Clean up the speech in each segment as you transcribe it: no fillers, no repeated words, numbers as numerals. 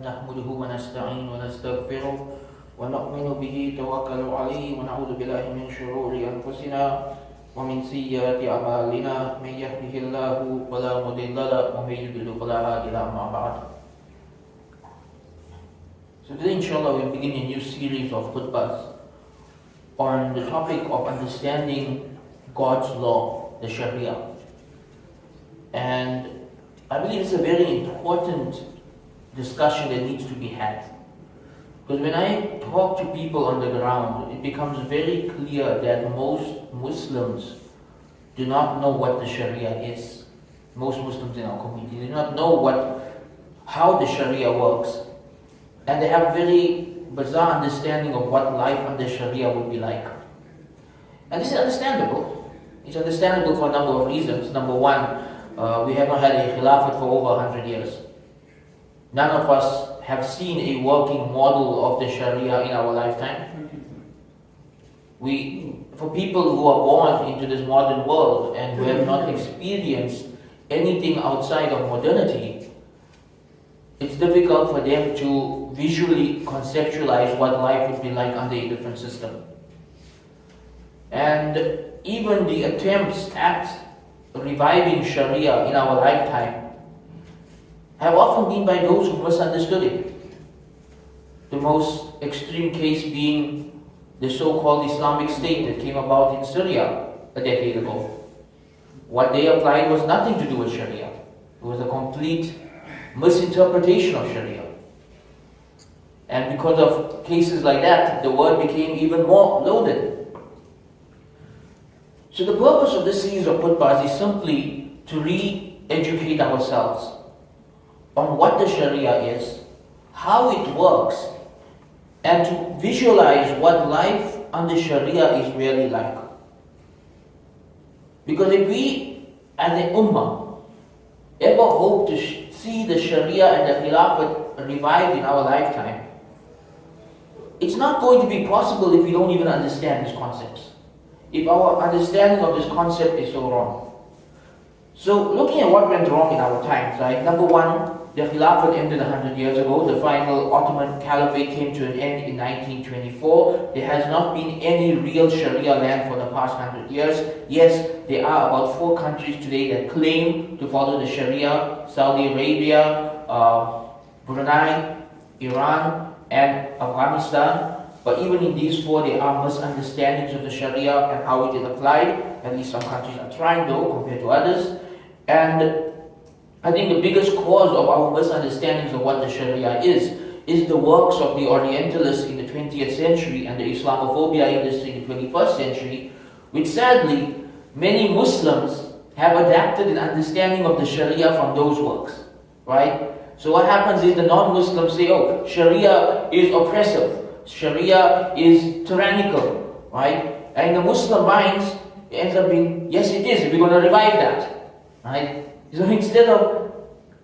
نحمده ونستعين ونستغفره ونؤمن به توكل عليه ونعوذ بالله من شرور أنفسنا ومن سيئات أعمالنا من يهده الله فلا مضل له ومن يضلل فلا هادي له أما بعد. So today inshallah we'll begin a new series of khutbahs on the topic of understanding God's law, the Shariah. And I believe it's a very important discussion that needs to be had. Because when I talk to people on the ground, it becomes very clear that most Muslims do not know what the Sharia is. Most Muslims in our community do not know how the Sharia works. And they have a very bizarre understanding of what life under Sharia would be like. And this is understandable. It's understandable for a number of reasons. Number one, we have not had a khilafat for over 100 years. None of us have seen a working model of the Sharia in our lifetime. For people who are born into this modern world and who have not experienced anything outside of modernity, it's difficult for them to visually conceptualize what life would be like under a different system. And even the attempts at reviving Sharia in our lifetime have often been by those who misunderstood it. The most extreme case being the so-called Islamic State that came about in Syria a decade ago. What they applied was nothing to do with Sharia. It was a complete misinterpretation of Sharia. And because of cases like that, the word became even more loaded. So the purpose of this series of khutbahs is simply to re-educate ourselves on what the Sharia is, how it works, and to visualize what life under Sharia is really like. Because if we, as an ummah, ever hope to see the Sharia and the Khilafat revived in our lifetime, it's not going to be possible if we don't even understand these concepts. If our understanding of this concept is so wrong. So looking at what went wrong in our times, right? Number one, the Khilafat ended 100 years ago. The final Ottoman Caliphate came to an end in 1924. There has not been any real Sharia land for the past 100 years. Yes, there are about 4 countries today that claim to follow the Sharia: Saudi Arabia, Brunei, Iran, and Afghanistan. But even in these 4, there are misunderstandings of the Sharia and how it is applied. At least some countries are trying though, compared to others. And I think the biggest cause of our misunderstandings of what the Sharia is the works of the Orientalists in the 20th century and the Islamophobia industry in the 21st century, which sadly, many Muslims have adapted an understanding of the Sharia from those works, right? So what happens is the non-Muslims say, oh, Sharia is oppressive, Sharia is tyrannical, right? And the Muslim minds, it ends up being, yes it is, we're going to revive that, right? So instead of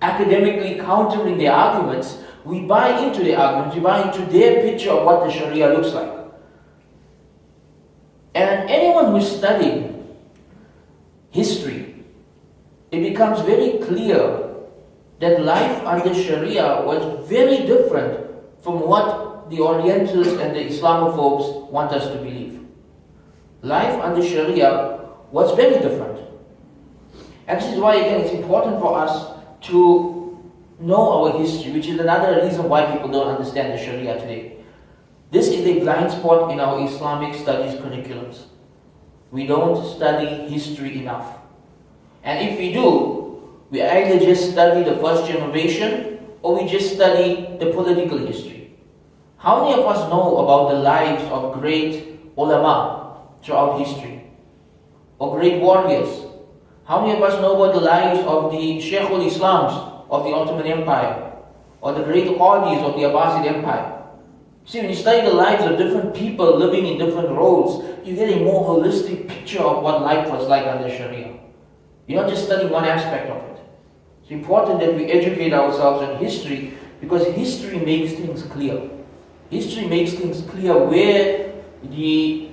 academically countering their arguments, we buy into their arguments, we buy into their picture of what the Sharia looks like. And anyone who studied history, it becomes very clear that life under Sharia was very different from what the Orientals and the Islamophobes want us to believe. Life under Sharia was very different. And this is why, again, it's important for us to know our history, which is another reason why people don't understand the Sharia today. This is a blind spot in our Islamic studies curriculums. We don't study history enough. And if we do, we either just study the first generation or we just study the political history. How many of us know about the lives of great ulama throughout history? Or great warriors? How many of us know about the lives of the Shaykh Islams of the Ottoman Empire? Or the great qadis of the Abbasid Empire? See, when you study the lives of different people living in different roles, you get a more holistic picture of what life was like under Sharia. You're not just studying one aspect of it. It's important that we educate ourselves on history, because history makes things clear. History makes things clear where the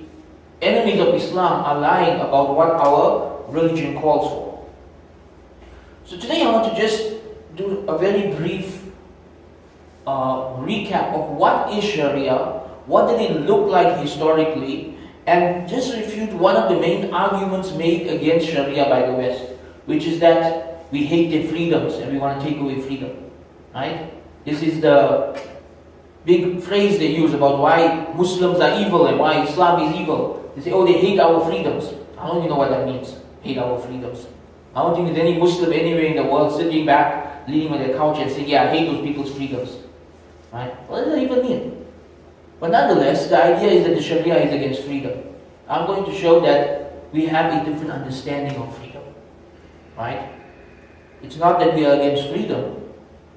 enemies of Islam are lying about what our religion calls for. So today I want to just do a very brief recap of what is Sharia, what did it look like historically, and just refute one of the main arguments made against Sharia by the West, which is that we hate their freedoms and we want to take away freedom. Right? This is the big phrase they use about why Muslims are evil and why Islam is evil. They say, oh, they hate our freedoms. I don't even know what that means, hate our freedoms. I don't think there's any Muslim anywhere in the world sitting back, leaning on their couch and saying, yeah, I hate those people's freedoms. Right? What does that even mean? But nonetheless, the idea is that the Sharia is against freedom. I'm going to show that we have a different understanding of freedom. Right? It's not that we are against freedom,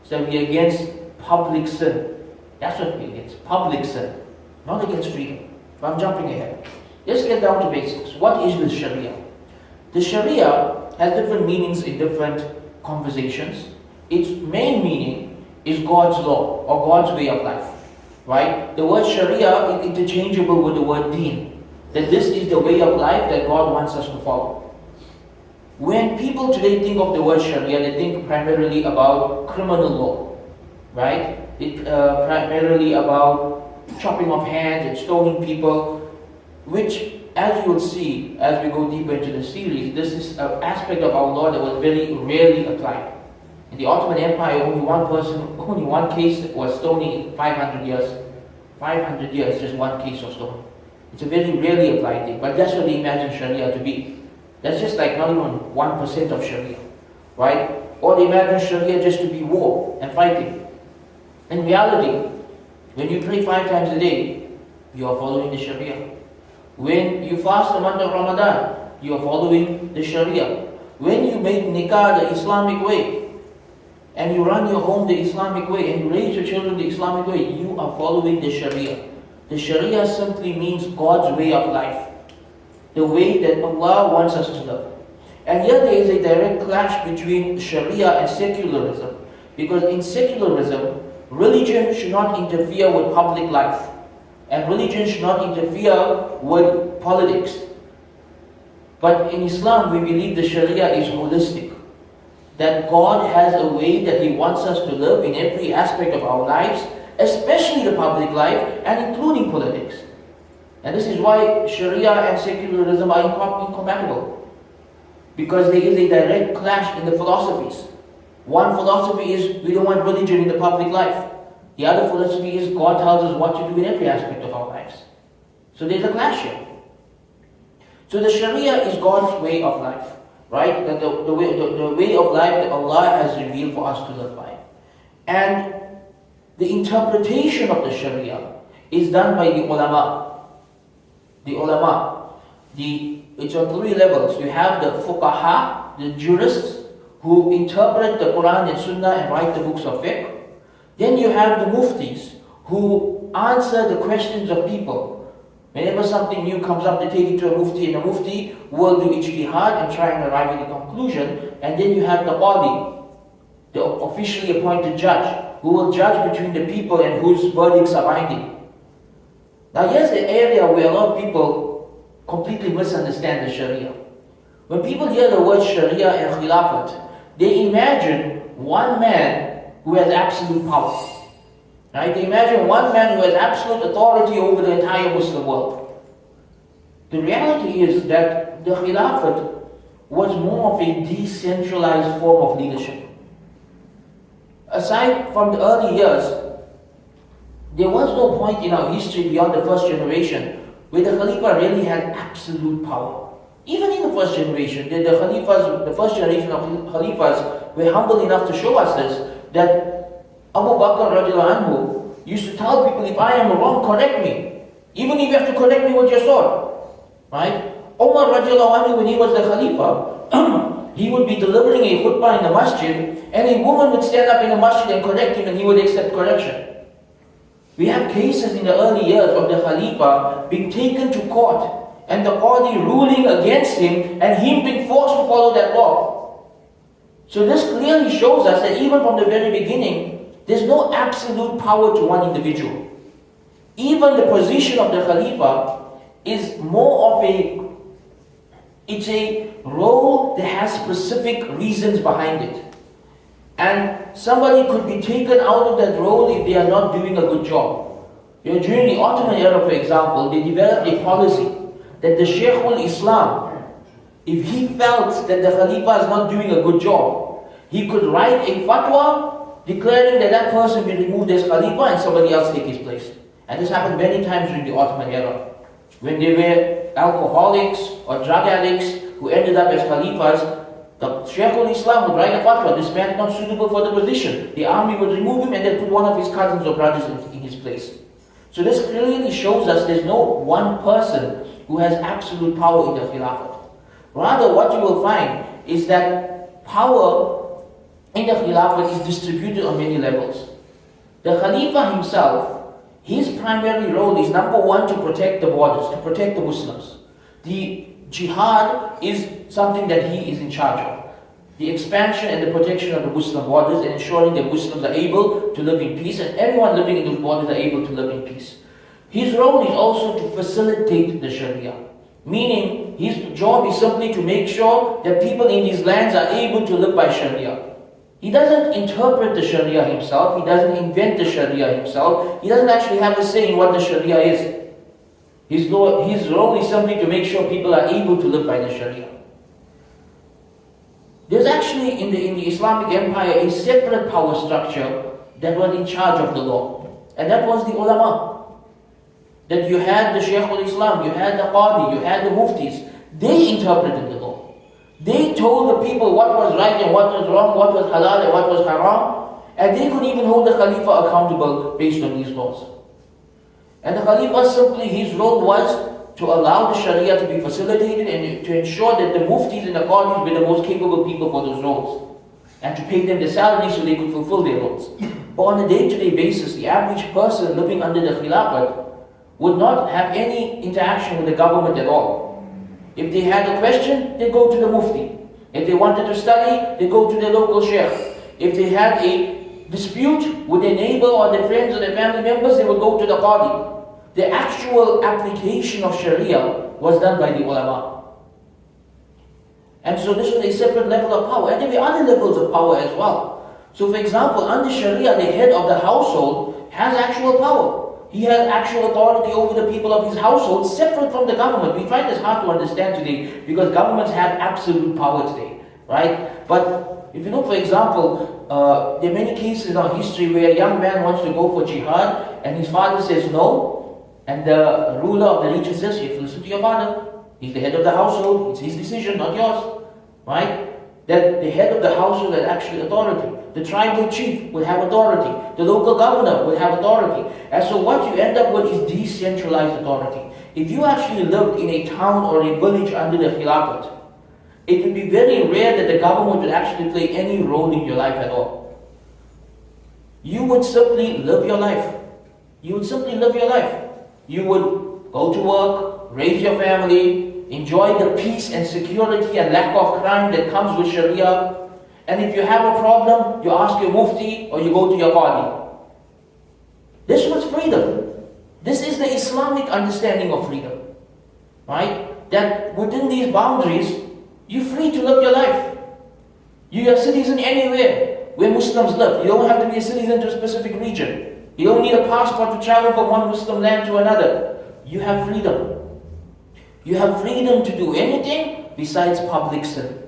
it's that we are against public sin. That's what we're against, public sin, not against freedom. But I'm jumping ahead. Let's get down to basics. What is the Sharia? The Sharia has different meanings in different conversations. Its main meaning is God's law or God's way of life. Right? The word Sharia is interchangeable with the word Deen. That this is the way of life that God wants us to follow. When people today think of the word Sharia, they think primarily about criminal law. Right? Primarily about chopping off hands and stoning people, which, as you will see as we go deeper into the series, this is an aspect of our law that was very rarely applied. In the Ottoman Empire, only one case was stoning in 500 years. 500 years, just one case of stoning. It's a very rarely applied thing, but that's what they imagine Sharia to be. That's just like not even 1% of Sharia, right? Or they imagine Sharia just to be war and fighting. In reality, when you pray 5 times a day, you are following the Sharia. When you fast the month of Ramadan, you are following the Sharia. When you make nikah the Islamic way, and you run your home the Islamic way, and you raise your children the Islamic way, you are following the Sharia. The Sharia simply means God's way of life. The way that Allah wants us to live. And yet there is a direct clash between Sharia and secularism. Because in secularism, religion should not interfere with public life. And religion should not interfere with politics. But in Islam, we believe the Sharia is holistic. That God has a way that He wants us to live in every aspect of our lives, especially the public life and including politics. And this is why Sharia and secularism are incompatible. Because there is a direct clash in the philosophies. One philosophy is we don't want religion in the public life. The other philosophy is God tells us what to do in every aspect of our lives. So there's a clash here. So the Sharia is God's way of life, right? The way of life that Allah has revealed for us to live by. And the interpretation of the Sharia is done by the ulama. The ulama. It's on 3 levels. You have the fuqaha, the jurists, who interpret the Quran and Sunnah and write the books of fiqh. Then you have the muftis, who answer the questions of people. Whenever something new comes up, they take it to a mufti, and a mufti will do ijtihad and try and arrive at a conclusion. And then you have the qadi, the officially appointed judge, who will judge between the people and whose verdicts are binding. Now here's the area where a lot of people completely misunderstand the Sharia. When people hear the word Sharia and Khilafat, they imagine one man who has absolute power. Right? They imagine one man who has absolute authority over the entire Muslim world. The reality is that the Khilafat was more of a decentralized form of leadership. Aside from the early years, there was no point in our history beyond the first generation where the Khalifa really had absolute power. Even in the first generation, the first generation of Khalifas were humble enough to show us this, that Abu Bakr radiallahu anhu used to tell people, if I am wrong, correct me. Even if you have to correct me with your sword. Right? Umar radiallahu anhu, when he was the Khalifa, he would be delivering a khutbah in the masjid, and a woman would stand up in the masjid and correct him, and he would accept correction. We have cases in the early years of the Khalifa being taken to court, and the Qadi ruling against him, and him being forced to follow that law. So this clearly shows us that even from the very beginning, there's no absolute power to one individual. Even the position of the Khalifa is more of it's a role that has specific reasons behind it. And somebody could be taken out of that role if they are not doing a good job. During the Ottoman era, for example, they developed a policy that the Shaykh Islam, if he felt that the Khalifa is not doing a good job, he could write a fatwa declaring that that person be removed as Khalifa and somebody else take his place. And this happened many times during the Ottoman era. When they were alcoholics or drug addicts who ended up as Khalifas, the Shaykh Islam would write a fatwa, this man is not suitable for the position. The army would remove him and then put one of his cousins or brothers in his place. So this clearly shows us there's no one person who has absolute power in the Khilafat. Rather, what you will find is that power in the Khilafat is distributed on many levels. The Khalifa himself, his primary role is number one, to protect the borders, to protect the Muslims. The jihad is something that he is in charge of. The expansion and the protection of the Muslim borders and ensuring that Muslims are able to live in peace and everyone living in those borders are able to live in peace. His role is also to facilitate the Sharia. Meaning, his job is simply to make sure that people in these lands are able to live by Sharia. He doesn't interpret the Sharia himself, he doesn't invent the Sharia himself, he doesn't actually have a say in what the Sharia is. His role is simply to make sure people are able to live by the Sharia. There's actually in the Islamic Empire a separate power structure that was in charge of the law. And that was the ulama. That you had the Shaykh al-Islam, you had the Qadi, you had the Muftis. They interpreted the law. They told the people what was right and what was wrong, what was halal and what was haram. And they could even hold the Khalifa accountable based on these laws. And the Khalifa simply, his role was to allow the Sharia to be facilitated and to ensure that the Muftis and the Qadis were the most capable people for those roles. And to pay them the salary so they could fulfill their roles. But on a day-to-day basis, the average person living under the Khilafat would not have any interaction with the government at all. If they had a question, they go to the Mufti. If they wanted to study, they go to their local Shaykh. If they had a dispute with their neighbor or their friends or their family members, they would go to the Qadi. The actual application of Sharia was done by the ulama. And so this was a separate level of power. And there were other levels of power as well. So for example, under Sharia, the head of the household has actual power. He has actual authority over the people of his household, separate from the government. We find this hard to understand today because governments have absolute power today, right? But if you look, for example, there are many cases in our history where a young man wants to go for jihad and his father says no, and the ruler of the region says, you have to listen to your father. He's the head of the household, it's his decision, not yours, right? That the head of the household had actually authority. The tribal chief would have authority. The local governor would have authority. And so what you end up with is decentralized authority. If you actually lived in a town or a village under the Khilafat, it would be very rare that the government would actually play any role in your life at all. You would simply live your life. You would simply live your life. You would go to work, raise your family, enjoy the peace and security and lack of crime that comes with Sharia. And if you have a problem, you ask your Mufti or you go to your Qadi. This was freedom. This is the Islamic understanding of freedom. Right? That within these boundaries, you're free to live your life. You're a citizen anywhere where Muslims live. You don't have to be a citizen to a specific region. You don't need a passport to travel from one Muslim land to another. You have freedom. You have freedom to do anything besides public sin.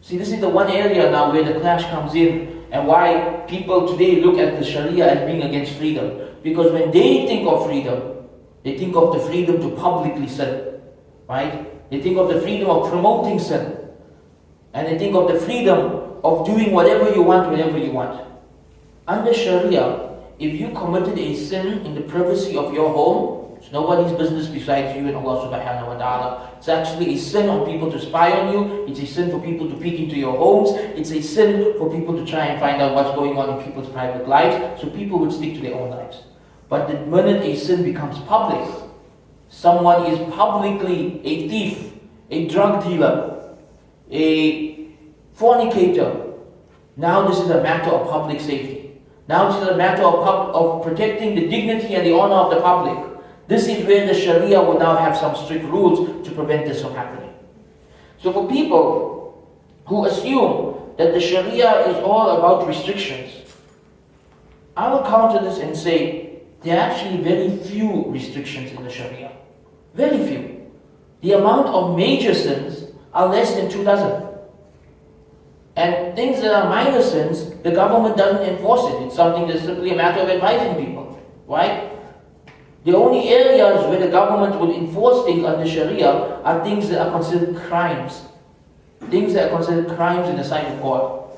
See, this is the one area now where the clash comes in and why people today look at the Sharia as being against freedom. Because when they think of freedom, they think of the freedom to publicly sin. Right? They think of the freedom of promoting sin. And they think of the freedom of doing whatever you want, whenever you want. Under Sharia, if you committed a sin in the privacy of your home, it's nobody's business besides you and Allah subhanahu wa ta'ala. It's actually a sin on people to spy on you. It's a sin for people to peek into your homes. It's a sin for people to try and find out what's going on in people's private lives. So people would stick to their own lives. But the minute a sin becomes public, someone is publicly a thief, a drug dealer, a fornicator. Now this is a matter of public safety. Now this is a matter of protecting the dignity and the honor of the public. This is where the Sharia would now have some strict rules to prevent this from happening. So for people who assume that the Sharia is all about restrictions, I will counter this and say there are actually very few restrictions in the Sharia. Very few. The amount of major sins are less than 2 dozen. And things that are minor sins, the government doesn't enforce it. It's something that's simply a matter of advising people. Right? The only areas where the government would enforce things under Sharia are things that are considered crimes. Things that are considered crimes in the sight of God.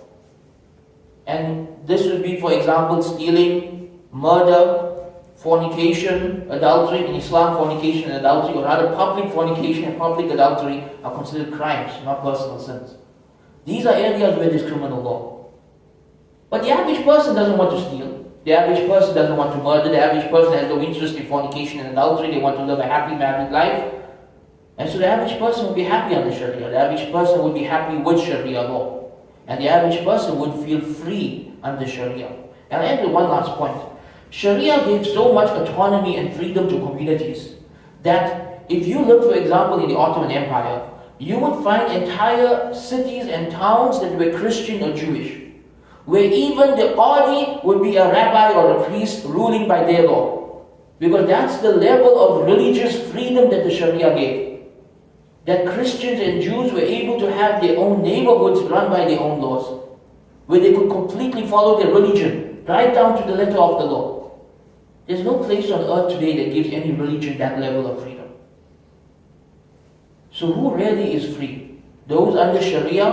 And this would be, for example, stealing, murder, fornication, adultery. In Islam, fornication and adultery, or rather public fornication and public adultery, are considered crimes, not personal sins. These are areas where there's criminal law. But the average person doesn't want to steal. The average person doesn't want to murder. The average person has no interest in fornication and adultery. They want to live a happy married life. And so the average person would be happy under Sharia. The average person would be happy with Sharia law. And the average person would feel free under Sharia. And I'll end with one last point. Sharia gave so much autonomy and freedom to communities that if you look, for example, in the Ottoman Empire, you would find entire cities and towns that were Christian or Jewish, where even the qadi would be a rabbi or a priest ruling by their law. Because that's the level of religious freedom that the Sharia gave. That Christians and Jews were able to have their own neighborhoods run by their own laws, where they could completely follow their religion, right down to the letter of the law. There's no place on earth today that gives any religion that level of freedom. So who really is free? Those under Sharia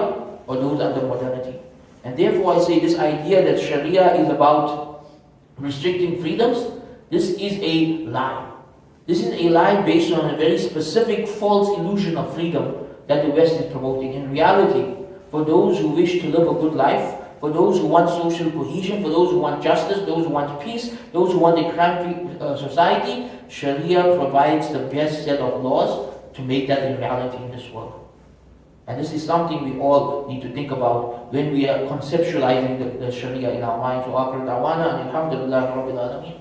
or those under modernity? And therefore I say this idea that Sharia is about restricting freedoms, this is a lie. This is a lie based on a very specific false illusion of freedom that the West is promoting. In reality, for those who wish to live a good life, for those who want social cohesion, for those who want justice, those who want peace, those who want a crime-free society, Sharia provides the best set of laws to make that a reality in this world. And this is something we all need to think about when we are conceptualizing the Sharia in our minds. Wa akhiru da'wana and alhamdulillahi rabbil alameen.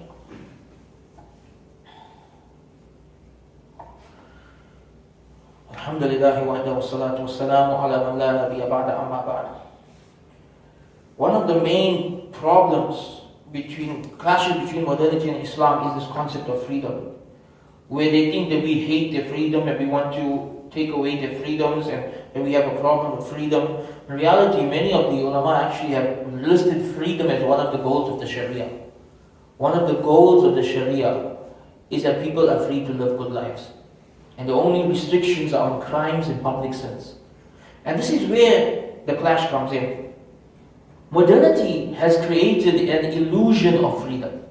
Alhamdulillahi wahda wa salatu wa salamu ala man la nabiyya ba'da amma ba'd. One of the main problems clashes between modernity and Islam is this concept of freedom, where they think that we hate their freedom and we want to take away their freedoms and we have a problem with freedom. In reality, many of the ulama actually have listed freedom as one of the goals of the Sharia. One of the goals of the Sharia is that people are free to live good lives. And the only restrictions are on crimes and public sins. And this is where the clash comes in. Modernity has created an illusion of freedom.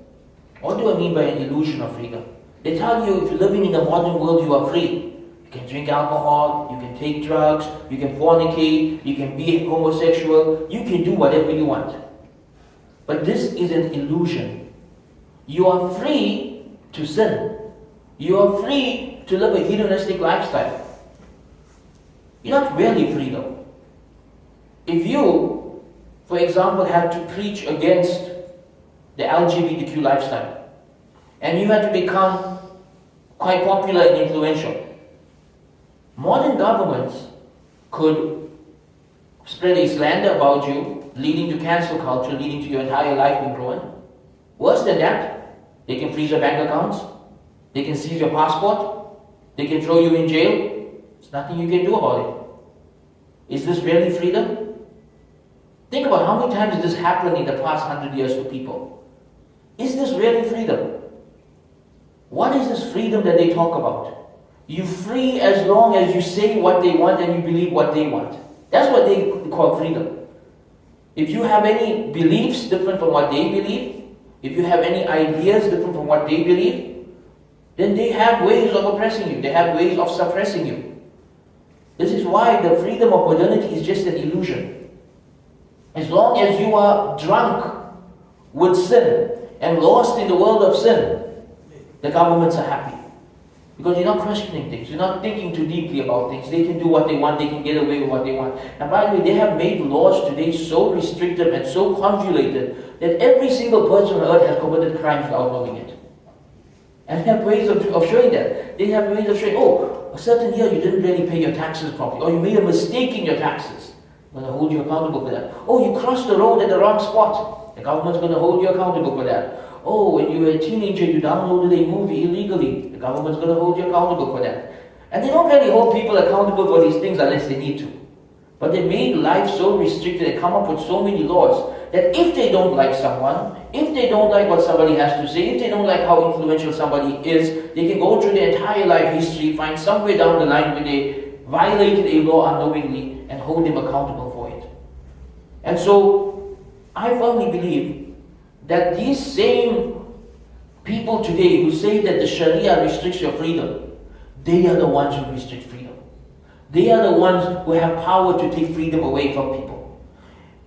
What do I mean by an illusion of freedom? They tell you if you're living in the modern world, you are free. You can drink alcohol, you can take drugs, you can fornicate, you can be homosexual, you can do whatever you want. But this is an illusion. You are free to sin. You are free to live a hedonistic lifestyle. You're not really free though. If you, for example, had to preach against the LGBTQ lifestyle, and you had to become quite popular and influential, modern governments could spread a slander about you, leading to cancel culture, leading to your entire life being ruined. Worse than that, they can freeze your bank accounts, they can seize your passport, they can throw you in jail. There's nothing you can do about it. Is this really freedom? Think about how many times this happened in the past 100 years to people. Is this really freedom? What is this freedom that they talk about? You're free as long as you say what they want and you believe what they want. That's what they call freedom. If you have any beliefs different from what they believe, if you have any ideas different from what they believe, then they have ways of oppressing you. They have ways of suppressing you. This is why the freedom of modernity is just an illusion. As long as you are drunk with sin and lost in the world of sin, the governments are happy. Because you're not questioning things. You're not thinking too deeply about things. They can do what they want. They can get away with what they want. And by the way, they have made laws today so restrictive and so convoluted that every single person on earth has committed crimes without knowing it. And they have ways of showing that. They have ways of showing, oh, a certain year you didn't really pay your taxes properly, or you made a mistake in your taxes. going to hold you accountable for that. Oh, you crossed the road at the wrong spot. The government's going to hold you accountable for that. Oh, when you were a teenager, you downloaded a movie illegally. The government's going to hold you accountable for that. And they don't really hold people accountable for these things unless they need to. But they made life so restricted, they come up with so many laws that if they don't like someone, if they don't like what somebody has to say, if they don't like how influential somebody is, they can go through their entire life history, find somewhere down the line where they violated a law unknowingly and hold them accountable for it. And so, I firmly believe that these same people today who say that the Sharia restricts your freedom, they are the ones who restrict freedom. They are the ones who have power to take freedom away from people.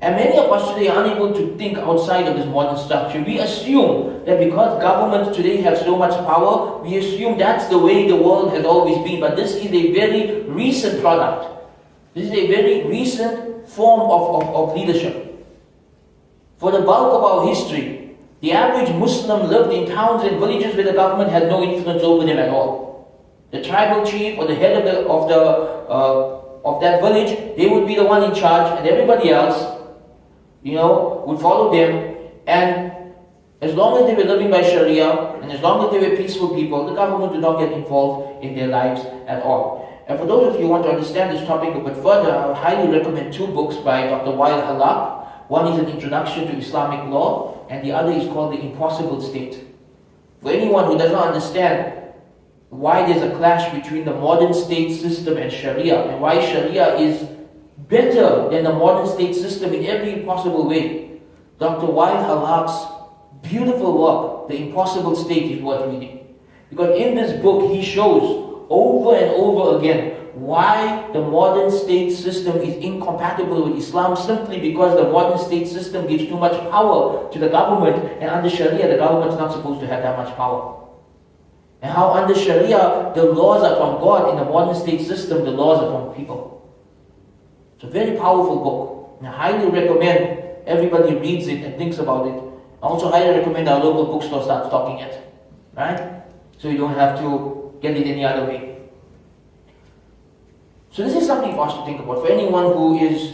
And many of us today are unable to think outside of this modern structure. We assume that because governments today have so much power, we assume that's the way the world has always been. But this is a very recent product. This is a very recent form of leadership. For the bulk of our history, the average Muslim lived in towns and villages where the government had no influence over them at all. The tribal chief or the head of that village, they would be the one in charge, and everybody else, would follow them. And as long as they were living by Sharia, and as long as they were peaceful people, the government did not get involved in their lives at all. And for those of you who want to understand this topic a bit further, I would highly recommend two books by Dr. Wael Halak. One is an introduction to Islamic law, and the other is called The Impossible State. For anyone who does not understand why there's a clash between the modern state system and Sharia, and why Sharia is better than the modern state system in every possible way, Dr. Wael Halak's beautiful work, The Impossible State, is worth reading. Because in this book, he shows over and over again why the modern state system is incompatible with Islam, simply because the modern state system gives too much power to the government, and under Sharia, the government's not supposed to have that much power. And how under Sharia, the laws are from God. In the modern state system, the laws are from people. It's a very powerful book. And I highly recommend everybody reads it and thinks about it. I also highly recommend our local bookstore start stocking it. Right? So you don't have to get it any other way. So this is something for us to think about. For anyone who is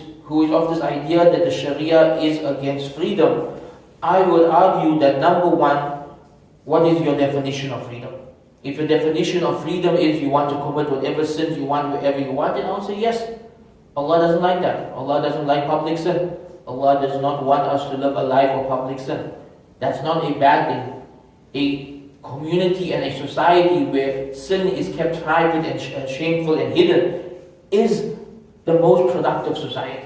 of this idea that the Sharia is against freedom, I would argue that number one, what is your definition of freedom? If your definition of freedom is you want to commit whatever sins you want, wherever you want, then I'll say yes. Allah doesn't like that. Allah doesn't like public sin. Allah does not want us to live a life of public sin. That's not a bad thing. A community and a society where sin is kept private and shameful and hidden is the most productive society.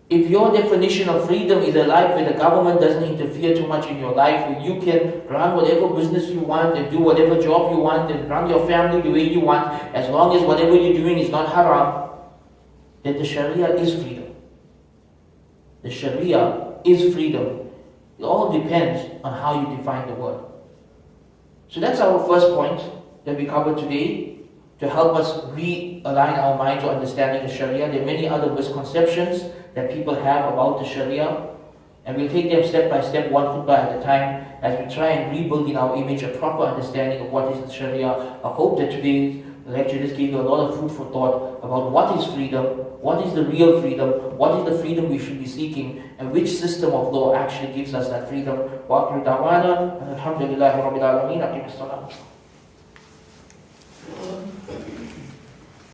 If your definition of freedom is a life where the government doesn't interfere too much in your life, where you can run whatever business you want and do whatever job you want and run your family the way you want, as long as whatever you're doing is not haram, then the Sharia is freedom. The Sharia is freedom. It all depends on how you define the word. So that's our first point that we covered today, to help us realign our minds to understanding the Sharia. There are many other misconceptions that people have about the Sharia, and we'll take them step by step, one khutbah at a time, as we try and rebuild in our image a proper understanding of what is the Sharia. I hope that today's lecture just gave you a lot of food for thought about what is freedom, what is the real freedom, what is the freedom we should be seeking, and which system of law actually gives us that freedom. Wa akhiru da'wana, alhamdulillahi rabbil alameen, aqim as-salam.